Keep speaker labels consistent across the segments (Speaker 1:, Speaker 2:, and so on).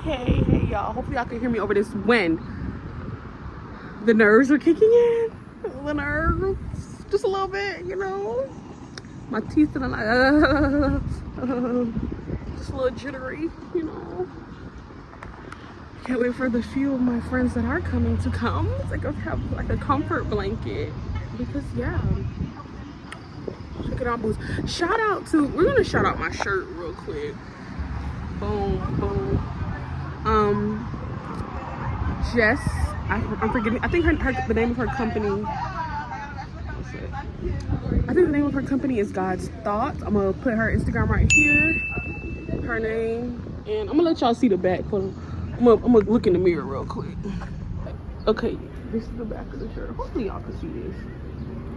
Speaker 1: Okay, hey y'all. Hopefully y'all can hear me over this wind. The nerves are kicking in. The nerves, just a little bit, you know. My teeth are like, just a little jittery, you know. Can't wait for the few of my friends that are coming to come. It's like I have like a comfort blanket because yeah. Check it out, boots. Shout out to, we're gonna shout out my shirt real quick. Boom, boom. Jess, I'm forgetting. I think the name of her company. I think the name of her company is God's Thoughts. I'm gonna put her Instagram right here. Her name, and I'm gonna let y'all see the back. I'm gonna look in the mirror real quick. Okay, this is the back of the shirt. Hopefully y'all can see this.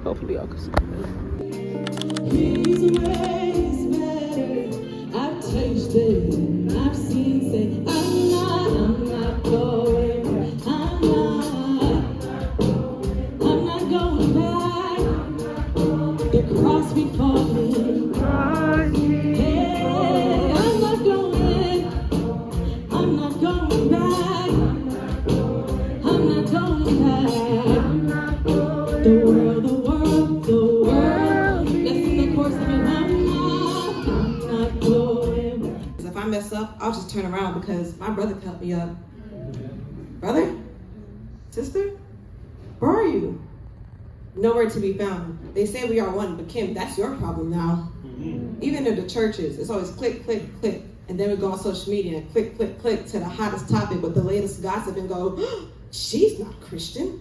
Speaker 1: Hopefully y'all can see this. His ways better. I've tasted, I've seen, say, I'm not going back. I'm not going back. The cross before me. Hey, I'm not going back. I'm not going back. The world. That's the course of it. I'm not going back.
Speaker 2: If I mess up, I'll just turn around because my brother can help me up. Brother? Sister? Where are you? Nowhere to be found. They say we are one, but Kim, that's your problem now. Even in the churches, it's always click, click, click. And then we go on social media and click, click, click to the hottest topic with the latest gossip and go, oh, she's not Christian.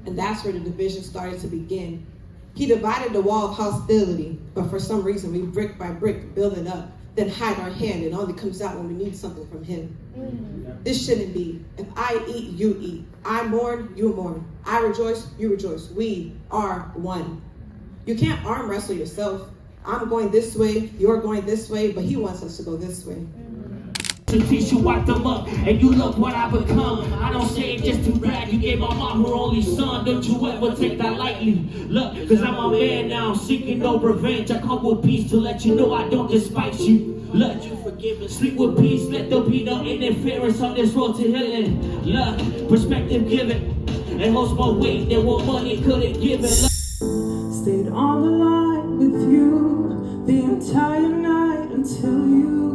Speaker 2: And that's where the division started to begin. He divided the wall of hostility, but for some reason we brick by brick build it up, then hide our hand and only comes out when we need something from him. This shouldn't be. If I eat, you eat. I mourn, you mourn. I rejoice, you rejoice. We are one. You can't arm wrestle yourself. I'm going this way, you're going this way, but he wants us to go this way.
Speaker 3: To teach you what the up, and you look what I become. I don't say it just to brag. You gave my mom her only son. Don't you ever take that lightly. Look, cause I'm a man now, seeking no revenge. I come with peace to let you know I don't despise you. Let you forgive and sleep with peace. Let there be no interference on this road to healing. Look, perspective given. It holds more weight than what money couldn't give it.
Speaker 4: Stayed on the line with you the entire night until you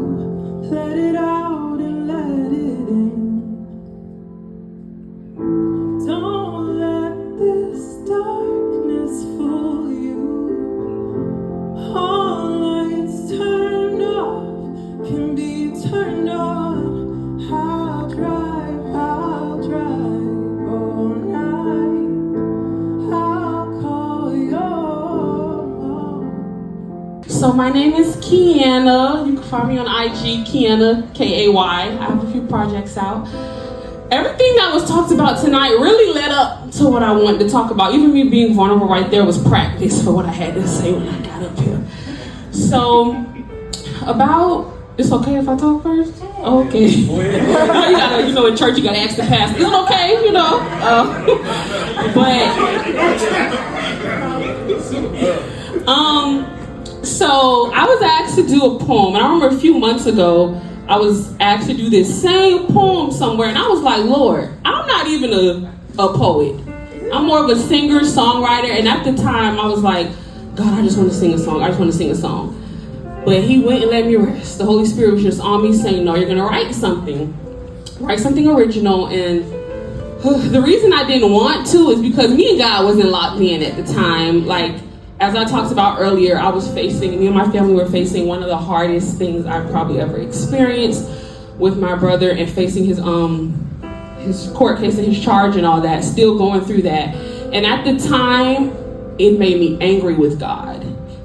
Speaker 4: let it out and let it in. Don't let this darkness fool you. All lights turned off can be turned on. I'll drive all night. I'll call you. So my name is Kiana. You can find me on IG, Kiana, Kay. I have a few projects out. Everything that was talked about tonight really led up to what I wanted to talk about. Even me being vulnerable right there was practice for what I had to say when I got up here. So, it's okay if I talk first? Oh, okay. In church you gotta ask the pastor, is it okay, So I was asked to do a poem, and I remember a few months ago, I was asked to do this same poem somewhere, and I was like, Lord, I'm not even a poet. I'm more of a singer, songwriter, and at the time I was like, God, I just want to sing a song. But he went and let me rest. The Holy Spirit was just on me saying, no, you're gonna write something original. And the reason I didn't want to is because me and God wasn't locked in at the time. Like, as I talked about earlier, me and my family were facing one of the hardest things I've probably ever experienced with my brother, and facing his court case and his charge and all that, still going through that. And at the time, it made me angry with God.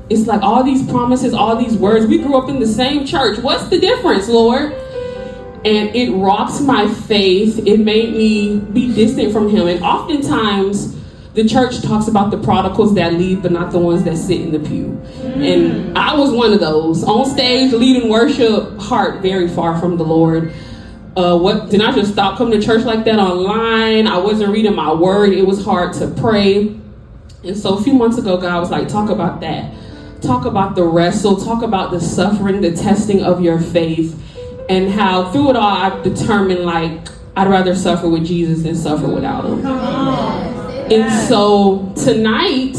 Speaker 4: It's like all these promises, all these words, we grew up in the same church. What's the difference, Lord? And it rocked my faith. It made me be distant from him. And oftentimes, the church talks about the prodigals that leave, but not the ones that sit in the pew. And I was one of those. On stage, leading worship, heart very far from the Lord. Did I just stop coming to church like that online? I wasn't reading my word. It was hard to pray. And so a few months ago, God was like, talk about that. Talk about the wrestle. Talk about the suffering, the testing of your faith. And how through it all, I've determined, like, I'd rather suffer with Jesus than suffer without him. And so tonight,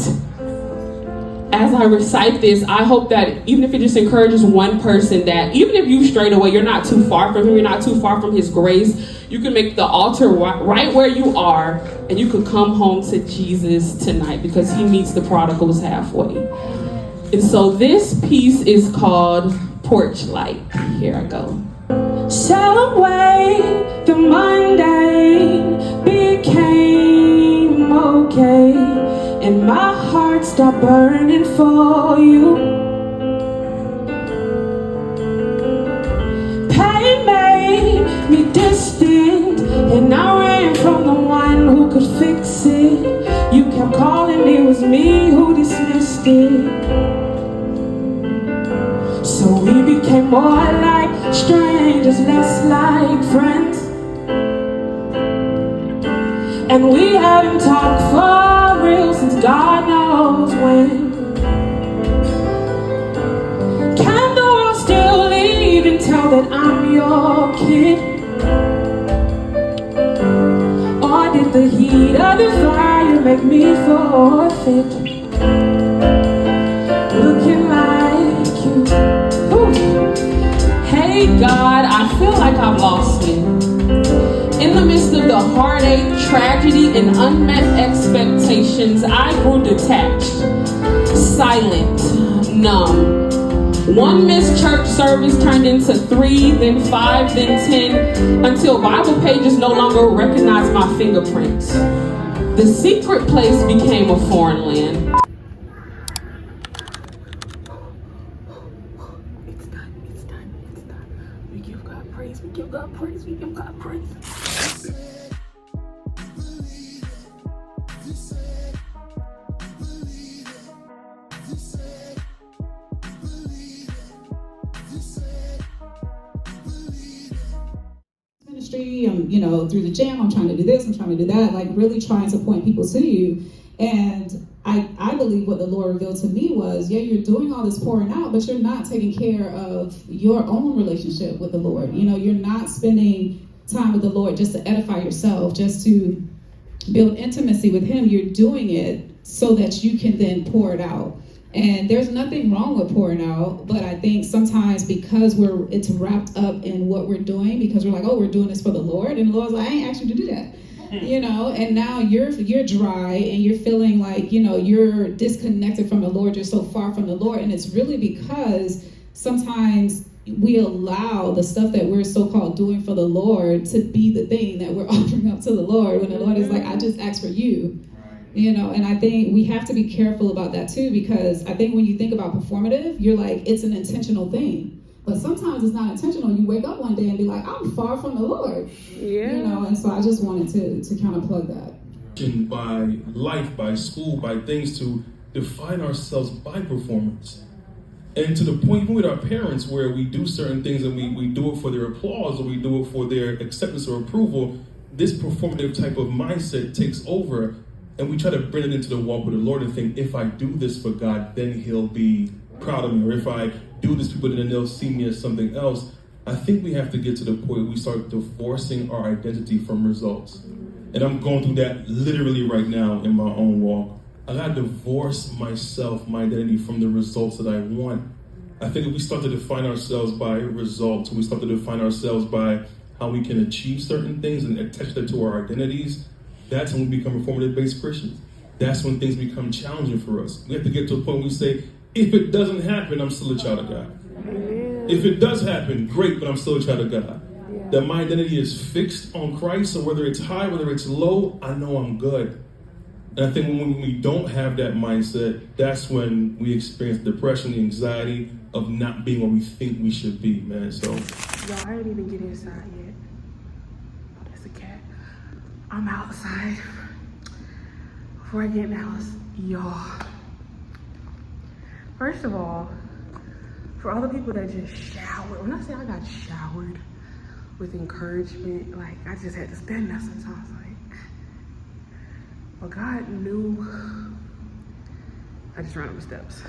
Speaker 4: as I recite this, I hope that even if it just encourages one person, that even if you strayed away, you're not too far from him, you're not too far from his grace, you can make the altar right where you are, and you can come home to Jesus tonight, because he meets the prodigals halfway. And so this piece is called Porch Light. Here I go. Shallow way, the mundane became okay, and my heart stopped burning for you. Pain made me distant, and I ran from the one who could fix it. You kept calling, it was me who dismissed it. So we became more like strangers, less like friends. And we haven't talked for real since God knows when. Can the world still leave and tell that I'm your kid? Or did the heat of the fire make me forfeit looking like you? Hey God, I feel like I've lost it. In the midst of the heartache, tragedy, and unmet expectations, I grew detached, silent, numb. One missed church service turned into 3, then 5, then 10, until Bible pages no longer recognized my fingerprints. The secret place became a foreign land. We give God praise, we give God praise, we give God praise.
Speaker 5: Ministry, through the gym, I'm trying to do this, I'm trying to do that, like really trying to point people to you. And I believe what the Lord revealed to me was, yeah, you're doing all this pouring out, but you're not taking care of your own relationship with the Lord. You're not spending time with the Lord just to edify yourself, just to build intimacy with him. You're doing it so that you can then pour it out. And there's nothing wrong with pouring out, but I think sometimes because it's wrapped up in what we're doing, because we're like, oh, we're doing this for the Lord, and the Lord's like, I ain't asked you to do that. And now you're dry and you're feeling like, you're disconnected from the Lord, you're so far from the Lord. And it's really because sometimes we allow the stuff that we're so-called doing for the Lord to be the thing that we're offering up to the Lord, when the Lord is like, I just asked for you. And I think we have to be careful about that too, because I think when you think about performative, you're like, it's an intentional thing. But sometimes it's not intentional. You wake up one day and be like, I'm far from the Lord.
Speaker 1: Yeah.
Speaker 5: And so I just wanted to kind of plug that.
Speaker 6: By life, by school, by things to define ourselves by performance. And to the point, even with our parents, where we do certain things and we do it for their applause or we do it for their acceptance or approval, this performative type of mindset takes over, and we try to bring it into the walk with the Lord and think, if I do this for God, then he'll be proud of me. Or if I do this for people, then they'll see me as something else. I think we have to get to the point where we start divorcing our identity from results. And I'm going through that literally right now in my own walk. I gotta divorce myself, my identity, from the results that I want. I think if we start to define ourselves by results, we start to define ourselves by how we can achieve certain things and attach that to our identities, that's when we become performative-based Christians. That's when things become challenging for us. We have to get to a point where we say, if it doesn't happen, I'm still a child of God.
Speaker 1: Amen.
Speaker 6: If it does happen, great, but I'm still a child of God.
Speaker 1: Yeah.
Speaker 6: That my identity is fixed on Christ, so whether it's high, whether it's low, I know I'm good. And I think when we don't have that mindset, that's when we experience depression, the anxiety of not being where we think we should be, man. So,
Speaker 1: Y'all, I didn't even get inside yet. Oh, there's a cat. I'm outside. before I get in the house, y'all. First of all, for all the people that just showered, when I say I got showered with encouragement, like I just had to stand there sometimes, like, but God knew, I just ran up the steps.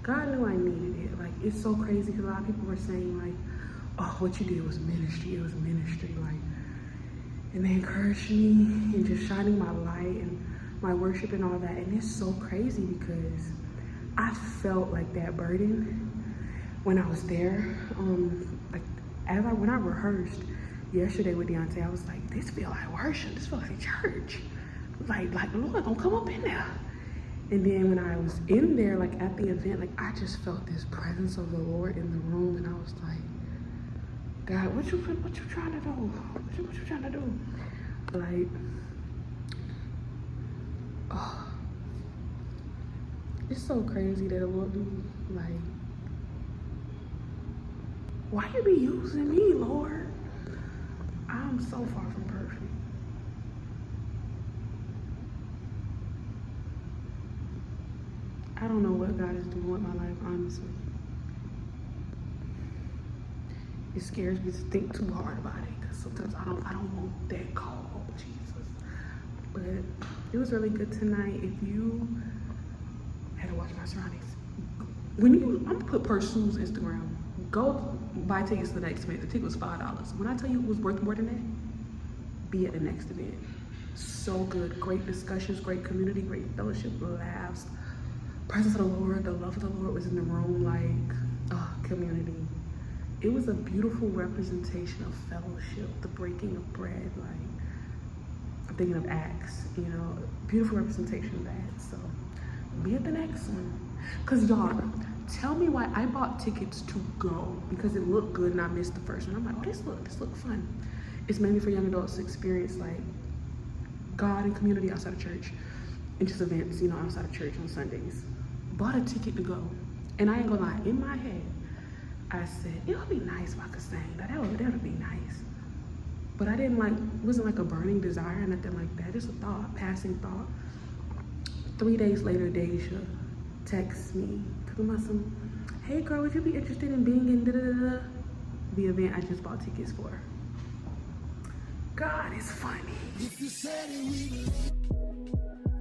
Speaker 1: God knew I needed it. Like, it's so crazy because a lot of people were saying like, oh, what you did was ministry, it was ministry, like, and they encouraged me in just shining my light and my worship and all that. And it's so crazy because I felt like that burden when I was there. Like when I rehearsed yesterday with Deontay, I was like, this feel like worship, this feel like church. Like Lord gonna come up in there. And then when I was in there, like at the event, like I just felt this presence of the Lord in the room, and I was like, God, what you trying to do? What you trying to do? Like, oh, it's so crazy that the Lord be like, why you be using me, Lord? I'm so far from perfect. I don't know what God is doing with my life, honestly. It scares me to think too hard about it because sometimes I don't want that call, Jesus. But it was really good tonight. If you had to watch my surroundings, I'm gonna put Pursue's Instagram. Go buy tickets to the next event. The ticket was $5. When I tell you it was worth more than that, be at the next event. So good, great discussions, great community, great fellowship, laughs, presence of the Lord, the love of the Lord was in the room, like, community. It was a beautiful representation of fellowship, the breaking of bread, like, I'm thinking of Acts, you know, beautiful representation of that. So be at the next one. Cause y'all, tell me why I bought tickets to go because it looked good and I missed the first one. I'm like, oh, this look fun. It's mainly for young adults to experience like God and community outside of church and just events, you know, outside of church on Sundays. Bought a ticket to go. And I ain't gonna lie, in my head, I said, it would be nice if I could sing. That would be nice. But I didn't wasn't like a burning desire or nothing like that. Just a thought, passing thought. 3 days later, Deja texts me, talking about hey girl, would you be interested in being in the event I just bought tickets for? God is funny. If you said it, we believe.